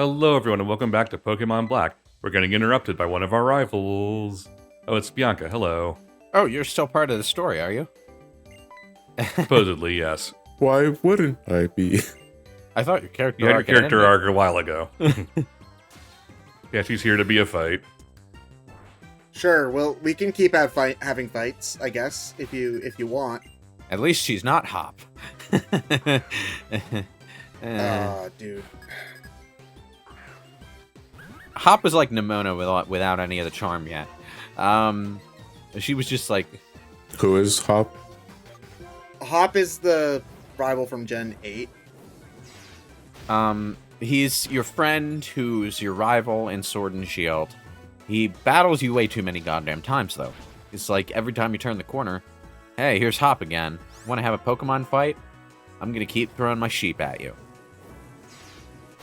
Hello everyone and welcome back to Pokemon Black. We're getting interrupted by one of our rivals. Oh, it's Bianca, hello. Oh, you're still part of the story, are you? Supposedly, yes. Why wouldn't I be? I thought your character You had your arc character ended. arc a while ago. Yeah, she's here to be a fight. Sure. Well, we can keep having fights, I guess, if you want. At least she's not Hop. Dude. Hop was like Nimona without any of the charm yet. She was just like... Who is Hop? Hop is the rival from Gen 8. He's your friend who's your rival in Sword and Shield. He battles you way too many goddamn times, though. It's like every time you turn the corner, hey, here's Hop again. Want to have a Pokemon fight? I'm going to keep throwing my sheep at you.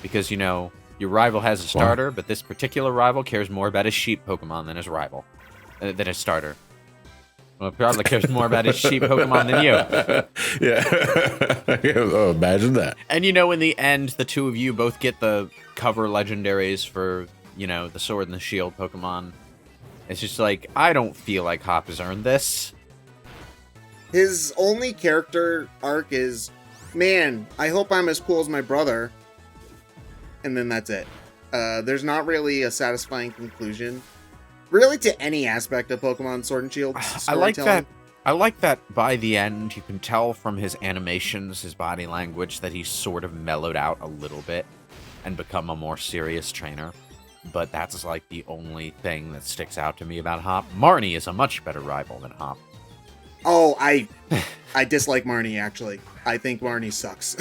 Because, you know, your rival has a starter, but this particular rival cares more about his sheep Pokemon than his rival. Than his starter. Well, probably cares more about his sheep Pokemon than you. Yeah. Oh, imagine that. And you know, in the end, the two of you both get the cover legendaries for, you know, the Sword and the Shield Pokemon. It's just like, I don't feel like Hop has earned this. His only character arc is, man, I hope I'm as cool as my brother. And then that's it. There's not really a satisfying conclusion, really, to any aspect of Pokemon Sword and Shield storytelling. I like that by the end, you can tell from his animations, his body language, that he's sort of mellowed out a little bit and become a more serious trainer. But that's like the only thing that sticks out to me about Hop. Marne is a much better rival than Hop. Oh, I dislike Marne, actually. I think Marne sucks.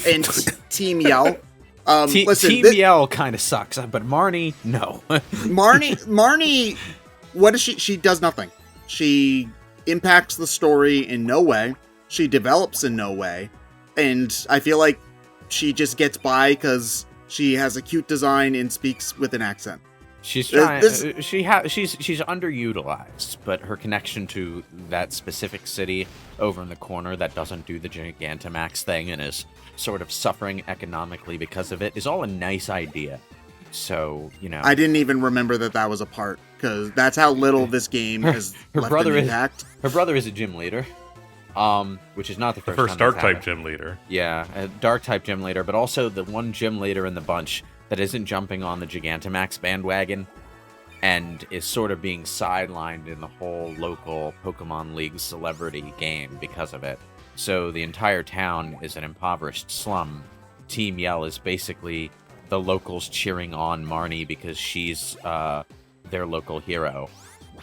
And Team Yell. Listen, Team Yell kind of sucks, but Marne, no. Marne, what is she? She does nothing. She impacts the story in no way. She develops in no way. And I feel like she just gets by because she has a cute design and speaks with an accent. She's trying. She's underutilized, but her connection to that specific city over in the corner that doesn't do the Gigantamax thing and is sort of suffering economically because of it is all a nice idea. So, you know, I didn't even remember that was a part, because that's how little this game has her left brother an impact. Her brother is a gym leader, which is not the first time Dark that's type happened. gym leader. Yeah, a Dark type gym leader, but also the one gym leader in the bunch that isn't jumping on the Gigantamax bandwagon and is sort of being sidelined in the whole local Pokemon League celebrity game because of it. So the entire town is an impoverished slum. Team Yell is basically the locals cheering on Marne because she's their local hero.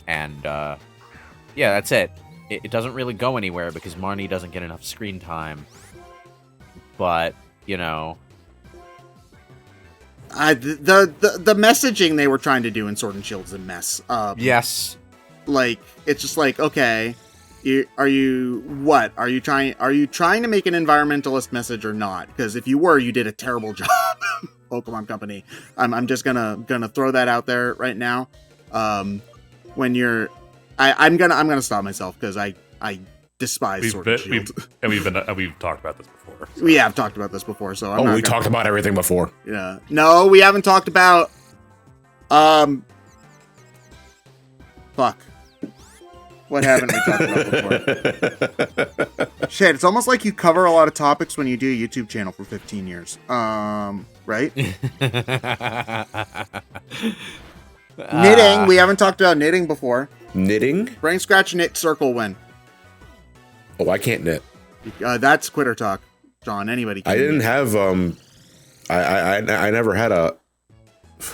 And yeah, that's it. It doesn't really go anywhere because Marne doesn't get enough screen time. But, you know... The messaging they were trying to do in Sword and Shield is a mess. Yes. Like, it's just like, okay, are you trying to make an environmentalist message or not? Because if you were, you did a terrible job, Pokemon Company. I'm just gonna throw that out there right now. When you're, I'm gonna stop myself because I despise Sword and Shield. We've talked about this before. So. We have talked about this before, so I'm not we talked about everything before. Yeah. No, we haven't talked about... Fuck. What haven't we talked about before? Shit, it's almost like you cover a lot of topics when you do a YouTube channel for 15 years. Right? Knitting. We haven't talked about knitting before. Knitting? BrainScratch knit circle win. Oh, I can't knit. That's quitter talk, John. Anybody can. I didn't have, I never had a,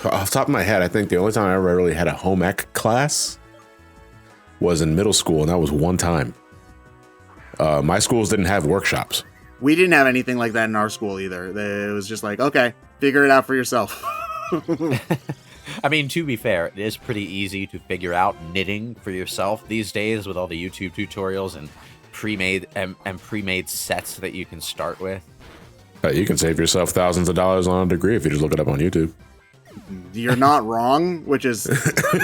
off the top of my head, I think the only time I ever really had a home ec class was in middle school, and that was one time. My schools didn't have workshops. We didn't have anything like that in our school either. It was just like, okay, figure it out for yourself. I mean, to be fair, it is pretty easy to figure out knitting for yourself these days with all the YouTube tutorials and pre-made sets that you can start with. You can save yourself thousands of dollars on a degree if you just look it up on YouTube. You're not wrong, which is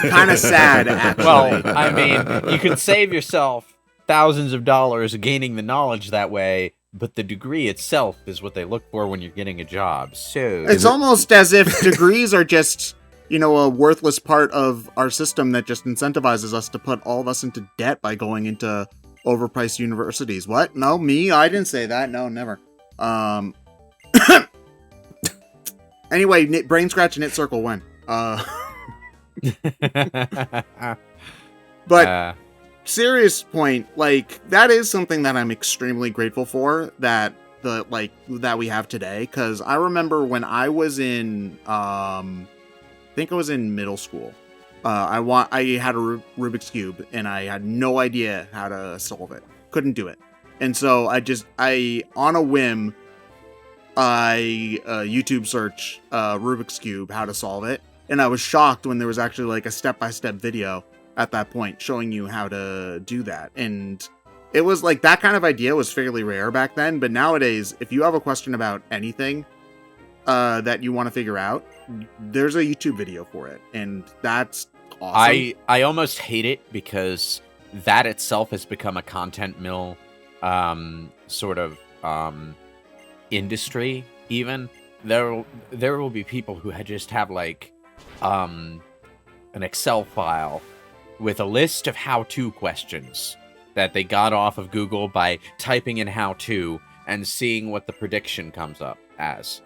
kind of sad, actually. Well, I mean, you can save yourself thousands of dollars gaining the knowledge that way but the degree itself is what they look for when you're getting a job. So It's almost as if degrees are just, a worthless part of our system that just incentivizes us to put all of us into debt by going into overpriced universities. What? No, me? I didn't say that. No, never. Anyway, BrainScratch and Knit Circle win. But serious point, that is something that I'm extremely grateful for that we have today. Because I remember when I was in, I think I was in middle school. I had a Rubik's Cube and I had no idea how to solve it. Couldn't do it. And so on a whim, I YouTube search Rubik's Cube, how to solve it. And I was shocked when there was actually a step-by-step video at that point showing you how to do that. And it was that kind of idea was fairly rare back then. But nowadays, if you have a question about anything that you want to figure out, there's a YouTube video for it. And that's awesome. I almost hate it because that itself has become a content mill sort of industry. Even there will be people who just have an Excel file with a list of how-to questions that they got off of Google by typing in how-to and seeing what the prediction comes up as.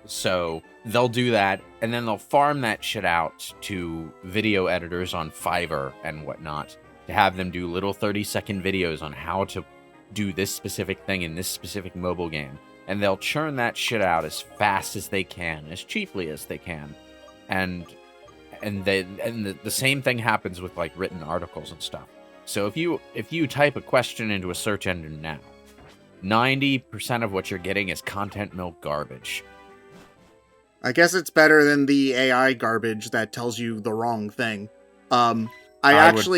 So they'll do that, and then they'll farm that shit out to video editors on Fiverr and whatnot to have them do little 30-second videos on how to do this specific thing in this specific mobile game. And they'll churn that shit out as fast as they can, as cheaply as they can. And the same thing happens with written articles and stuff. So if you type a question into a search engine now, 90% of what you're getting is content mill garbage. I guess it's better than the AI garbage that tells you the wrong thing. I was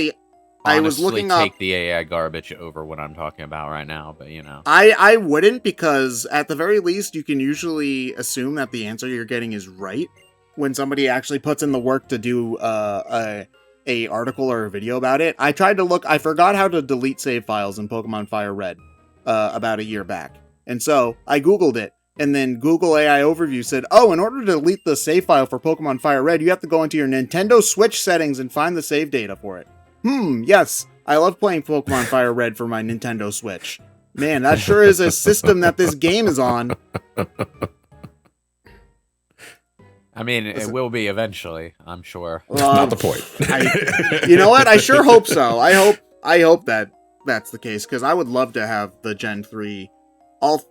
looking up. Take the AI garbage over what I'm talking about right now, but I wouldn't, because at the very least you can usually assume that the answer you're getting is right when somebody actually puts in the work to do a article or a video about it. I tried to look. I forgot how to delete save files in Pokemon Fire Red about a year back, and so I Googled it. And then Google AI Overview said, in order to delete the save file for Pokemon Fire Red, you have to go into your Nintendo Switch settings and find the save data for it. Yes, I love playing Pokemon Fire Red for my Nintendo Switch. Man, that sure is a system that this game is on. I mean, it will be eventually, I'm sure. Not the point. You know what? I sure hope so. I hope that that's the case, because I would love to have the Gen 3...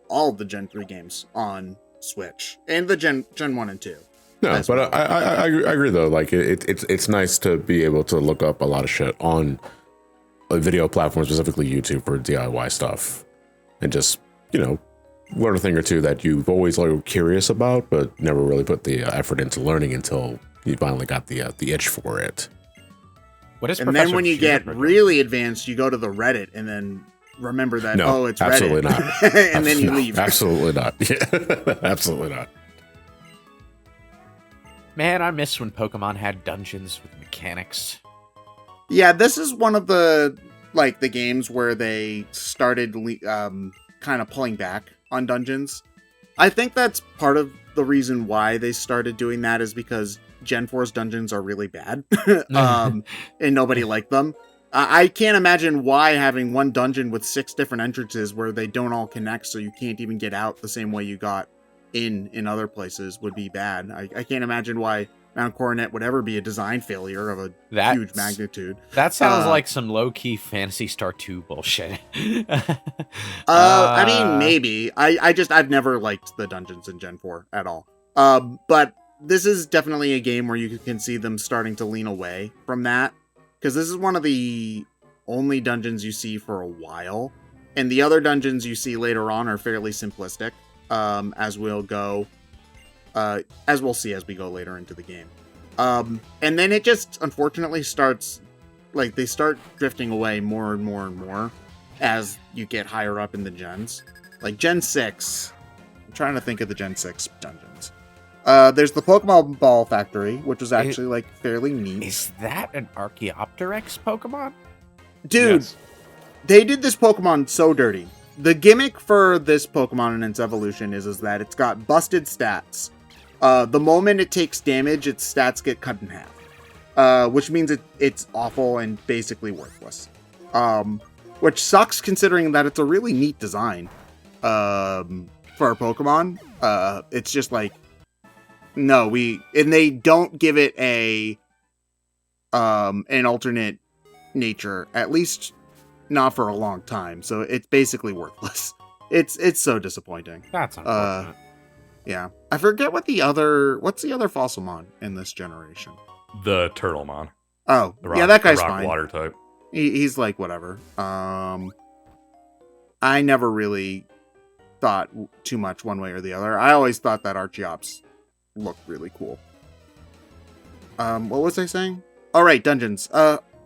all the Gen 3 games on Switch and the Gen 1 and 2. No, but I agree though. It's nice to be able to look up a lot of shit on a video platform, specifically YouTube, for DIY stuff, and just learn a thing or two that you've always curious about, but never really put the effort into learning until you finally got the itch for it. And then when you get really advanced, you go to the Reddit and then remember that, it's absolutely Reddit. Not. And then you leave. Absolutely not. Yeah, absolutely not. Man, I miss when Pokemon had dungeons with mechanics. Yeah, this is one of the games where they started kind of pulling back on dungeons. I think that's part of the reason why they started doing that, is because Gen 4's dungeons are really bad. And nobody liked them. I can't imagine why having one dungeon with 6 different entrances where they don't all connect, so you can't even get out the same way you got in other places, would be bad. I can't imagine why Mount Coronet would ever be a design failure of a huge magnitude. That sounds like some low-key Phantasy Star 2 bullshit. I mean, maybe. I've never liked the dungeons in Gen 4 at all. But this is definitely a game where you can see them starting to lean away from that, because this is one of the only dungeons you see for a while, and the other dungeons you see later on are fairly simplistic, as we'll see as we go later into the game. And then it just unfortunately starts, they start drifting away more and more and more as you get higher up in the gens. Gen 6, I'm trying to think of the Gen 6 dungeons. There's the Pokemon Ball Factory, which was actually fairly neat. Is that an Archaeopteryx Pokemon? Dude, yes. They did this Pokemon so dirty. the gimmick for this Pokemon and its evolution is that it's got busted stats. The moment it takes damage, its stats get cut in half, which means it's awful and basically worthless. Which sucks considering that it's a really neat design for a Pokemon. It's just like, no, and they don't give it an alternate nature, at least not for a long time. So it's basically worthless. It's so disappointing. That's unfortunate. Yeah, I forget what's the other Fossilmon in this generation. The Turtlemon. Oh, The rock, yeah, that guy's the rock fine. water type. He's like whatever. I never really thought too much one way or the other. I always thought that Archeops looked really cool. What was I saying? All right, dungeons.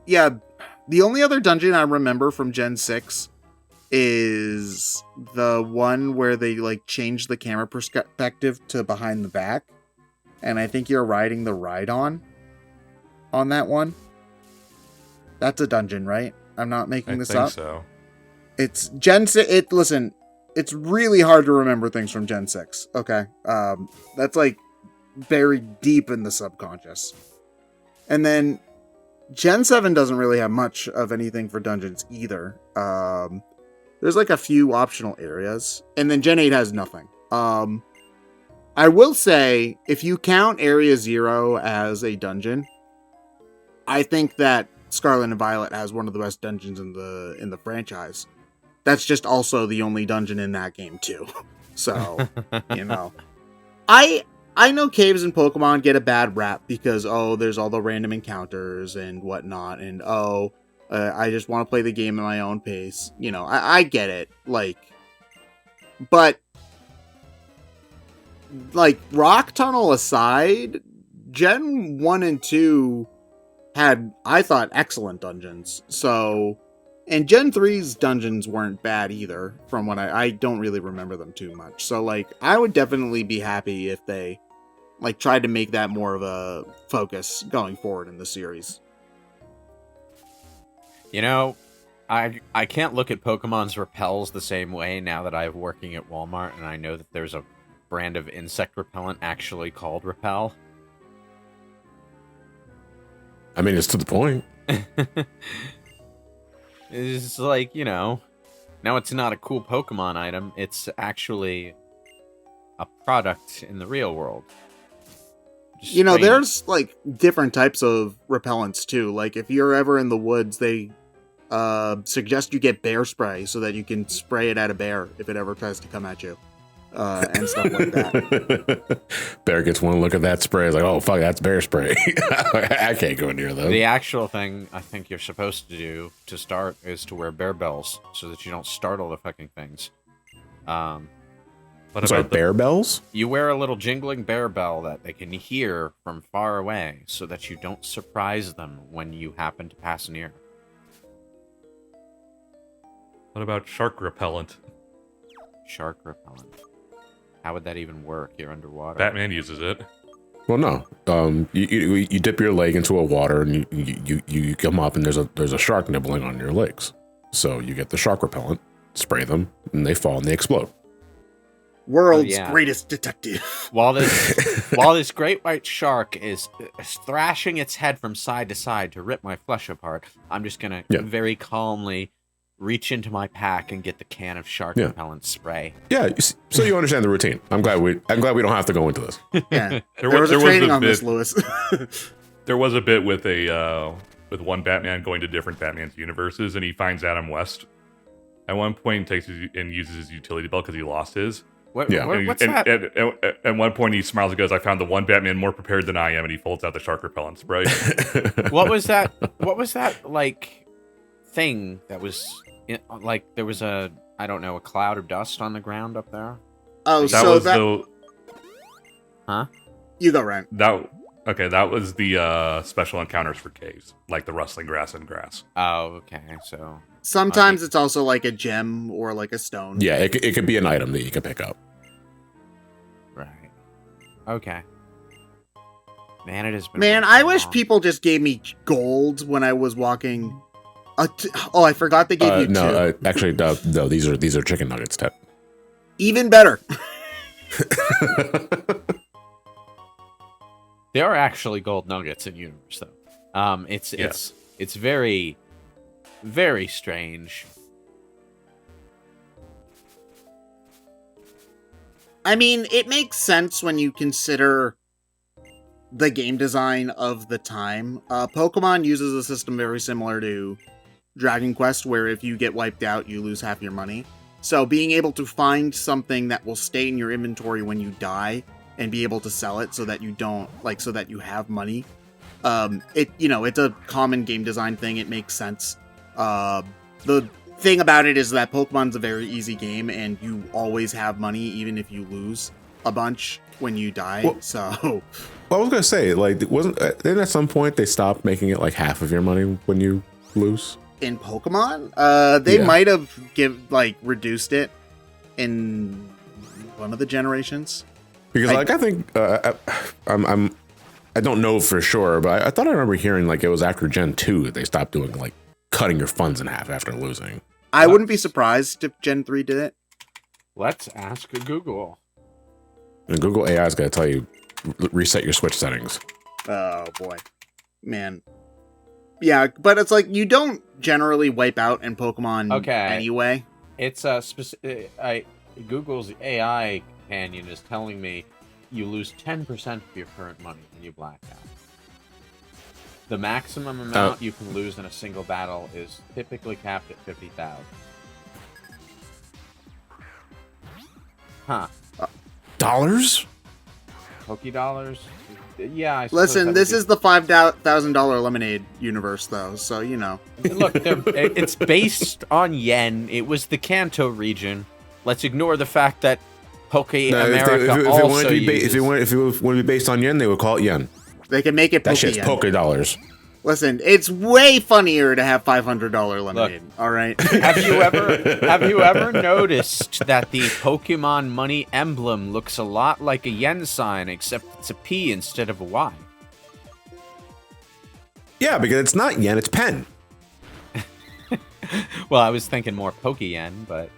Yeah, the only other dungeon I remember from Gen 6 is the one where they like change the camera perspective to behind the back, and I think you're riding the Rhydon on that one. That's a dungeon, right? I'm not making this up. I think so. It's Gen 6. Listen, it's really hard to remember things from Gen 6. Okay, that's like buried deep in the subconscious. And then Gen 7 doesn't really have much of anything for dungeons either. There's like a few optional areas, and then Gen 8 has nothing. I will say, if you count Area 0 as a dungeon, I think that Scarlet and Violet has one of the best dungeons in the franchise. That's just also the only dungeon in that game too. So, you know. I know caves in Pokemon get a bad rap because, there's all the random encounters and whatnot, and I just want to play the game at my own pace. You know, I get it. But Rock Tunnel aside, Gen 1 and 2 had, I thought, excellent dungeons. So, and Gen 3's dungeons weren't bad either, from what I don't really remember them too much. So, I would definitely be happy if they, tried to make that more of a focus going forward in the series. You know, I can't look at Pokemon's repels the same way now that I'm working at Walmart and I know that there's a brand of insect repellent actually called Repel. I mean, it's to the point. It's like, now it's not a cool Pokemon item. It's actually a product in the real world. Just there's different types of repellents too. If you're ever in the woods, they suggest you get bear spray so that you can spray it at a bear if it ever tries to come at you, and stuff like that. Bear gets one look at that spray. It's like, oh fuck, that's bear spray. I can't go near them. The actual thing I think you're supposed to do to start is to wear bear bells so that you don't startle the fucking things. What Sorry, about bear bells? You wear a little jingling bear bell that they can hear from far away so that you don't surprise them when you happen to pass near. What about shark repellent? Shark repellent. How would that even work? You're underwater. Batman uses it. Well, no. You dip your leg into a water and you come up and there's a shark nibbling on your legs. So you get the shark repellent, spray them, and they fall and they explode. World's greatest detective. While this great white shark is thrashing its head from side to side to rip my flesh apart, I'm just gonna very calmly reach into my pack and get the can of shark repellent spray. Yeah, so you understand the routine. I'm glad we don't have to go into this. Yeah, there was a training on this, Lewis. There was a bit with with one Batman going to different Batman's universes, and he finds Adam West. At one point, and uses his utility belt because he lost his. What's that? At one point, he smiles and goes, "I found the one Batman more prepared than I am," and he folds out the shark repellent spray. What was that thing that was there was a cloud of dust on the ground up there? Oh, Huh? You go, Ryan. That was the special encounters for caves, like the rustling grass and grass. Oh, okay. So sometimes it's also like a gem or like a stone. Yeah, it could be an item that you can pick up. Right. Okay. Man, it has been. Man, I wish people just gave me gold when I was walking Oh, I forgot they gave you no, two. actually, no. These are chicken nuggets, Ted. Even better. There are actually gold nuggets in universe, though. It's very, very strange. I mean, it makes sense when you consider the game design of the time. Pokemon uses a system very similar to Dragon Quest, where if you get wiped out, you lose half your money. So being able to find something that will stay in your inventory when you die and be able to sell it so that you don't, like, so that you have money. It's a common game design thing. It makes sense. The thing about it is that Pokemon's a very easy game and you always have money even if you lose a bunch when you die. Well, so I was gonna say, like, then at some point they stopped making it like half of your money when you lose? In Pokemon, they might have reduced it in one of the generations. Because I think I don't know for sure, but I thought I remember hearing like it was after Gen 2 that they stopped doing like cutting your funds in half after losing. I wouldn't be surprised if Gen 3 did it. Let's ask Google. And Google AI is gonna tell you reset your Switch settings. Oh boy, man. Yeah, but it's like you don't generally wipe out in Pokemon anyway. It's Google's AI companion is telling me you lose 10% of your current money when you black out. The maximum amount you can lose in a single battle is typically capped at 50,000. Huh. Dollars? $Poké? Yeah, I suppose. Listen, this is the $5,000 lemonade universe, though, so you know. Look, it's based on yen. It was the Kanto region. Let's ignore the fact that America also uses... If it wanted to be based on yen, they would call it yen. They can make it That Poké shit's yen. Poké dollars. Listen, it's way funnier to have $500 lemonade. Look, all right. Have you ever noticed that the Pokemon money emblem looks a lot like a yen sign, except it's a P instead of a Y? Yeah, because it's not yen, it's pen. Well, I was thinking more Poké-yen, but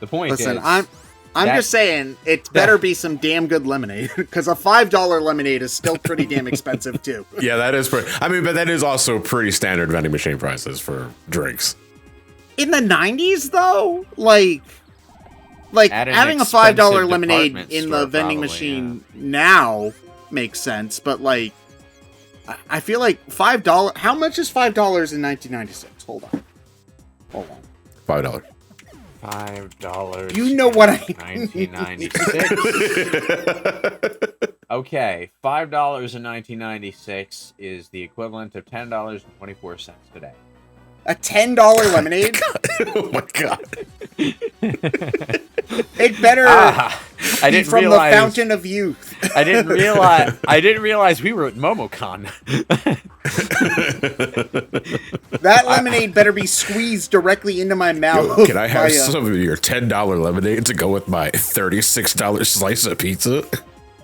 the point Listen, is... I'm just saying, it better be some damn good lemonade, because a $5 lemonade is still pretty damn expensive, too. Yeah, that is pretty... I mean, but that is also pretty standard vending machine prices for drinks. In the 90s, though? Like having a $5 lemonade in the vending machine now makes sense, but, like, I feel like $5... How much is $5 in 1996? Hold on. $5. $5. You know what I 1996. Okay, $5 in 1996 is the equivalent of $10.24 today. A $10 lemonade? Oh my god. It better I didn't from realize, the fountain of youth. I didn't realize we were at MomoCon. That lemonade better be squeezed directly into my mouth. Yo, can I have some of your $10 lemonade to go with my $36 slice of pizza?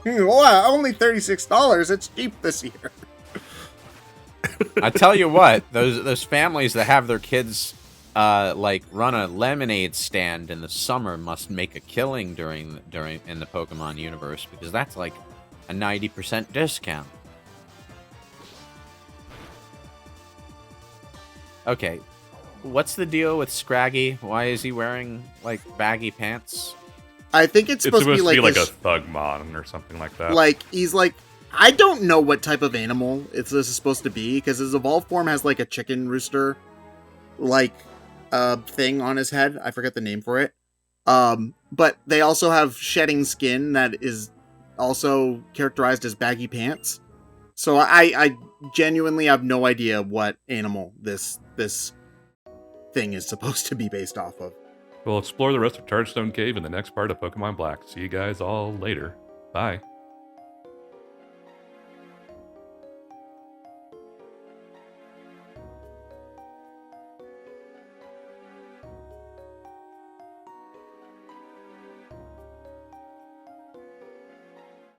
Well, only $36. It's cheap this year. I tell you what, those families that have their kids run a lemonade stand in the summer must make a killing during in the Pokemon universe, because that's like a 90% discount. Okay, what's the deal with Scraggy? Why is he wearing like baggy pants? I think it's supposed to be like a Thugmon or something like that. Like he's like, I don't know what type of animal this is supposed to be, because his evolved form has like a chicken rooster like thing on his head. I forget the name for it. But they also have shedding skin that is also characterized as baggy pants. So I genuinely have no idea what animal this thing is supposed to be based off of. We'll explore the rest of Chargestone Cave in the next part of Pokemon Black. See you guys all later. Bye.